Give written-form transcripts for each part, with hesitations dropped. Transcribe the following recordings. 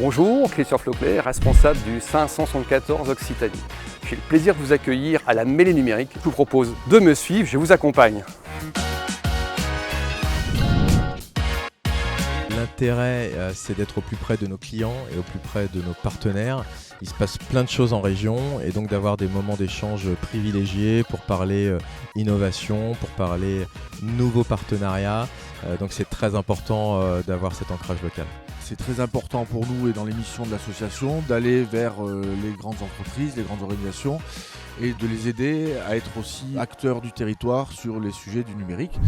Bonjour, Christophe Leclerc, responsable du 574 Occitanie. J'ai le plaisir de vous accueillir à la Mêlée Numérique. Je vous propose de me suivre, je vous accompagne. L'intérêt, c'est d'être au plus près de nos clients et au plus près de nos partenaires. Il se passe plein de choses en région et donc d'avoir des moments d'échange privilégiés pour parler innovation, pour parler nouveaux partenariats. Donc c'est très important d'avoir cet ancrage local. C'est très important pour nous et dans les missions de l'association d'aller vers les grandes entreprises, les grandes organisations et de les aider à être aussi acteurs du territoire sur les sujets du numérique.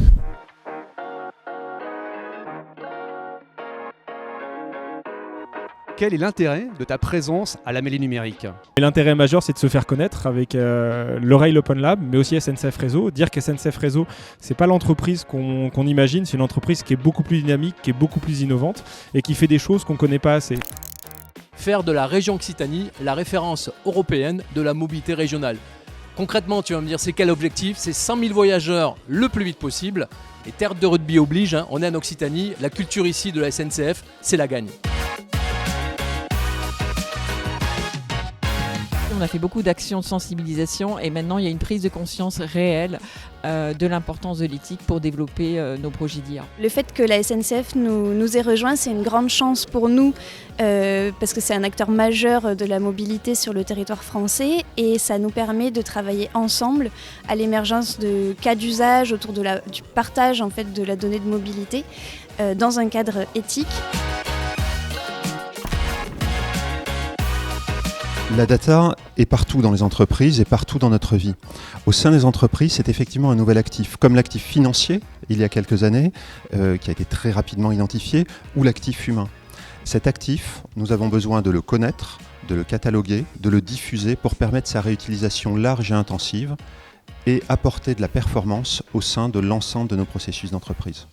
Quel est l'intérêt de ta présence à la Mêlée Numérique ? Et l'intérêt majeur, c'est de se faire connaître avec l'Oreille Open Lab, mais aussi SNCF Réseau. Dire que SNCF Réseau, c'est pas l'entreprise qu'on imagine, c'est une entreprise qui est beaucoup plus dynamique, qui est beaucoup plus innovante et qui fait des choses qu'on connaît pas assez. Faire de la région Occitanie la référence européenne de la mobilité régionale. Concrètement, tu vas me dire, c'est quel objectif ? C'est 100 000 voyageurs le plus vite possible. Et terre de rugby oblige, on est en Occitanie, la culture ici de la SNCF, c'est la gagne. On a fait beaucoup d'actions de sensibilisation et maintenant il y a une prise de conscience réelle de l'importance de l'éthique pour développer nos projets d'IA. Le fait que la SNCF nous ait rejoints, c'est une grande chance pour nous parce que c'est un acteur majeur de la mobilité sur le territoire français et ça nous permet de travailler ensemble à l'émergence de cas d'usage autour du partage en fait, de la donnée de mobilité dans un cadre éthique. La data est partout dans les entreprises et partout dans notre vie. Au sein des entreprises, c'est effectivement un nouvel actif, comme l'actif financier, il y a quelques années, qui a été très rapidement identifié, ou l'actif humain. Cet actif, nous avons besoin de le connaître, de le cataloguer, de le diffuser pour permettre sa réutilisation large et intensive et apporter de la performance au sein de l'ensemble de nos processus d'entreprise.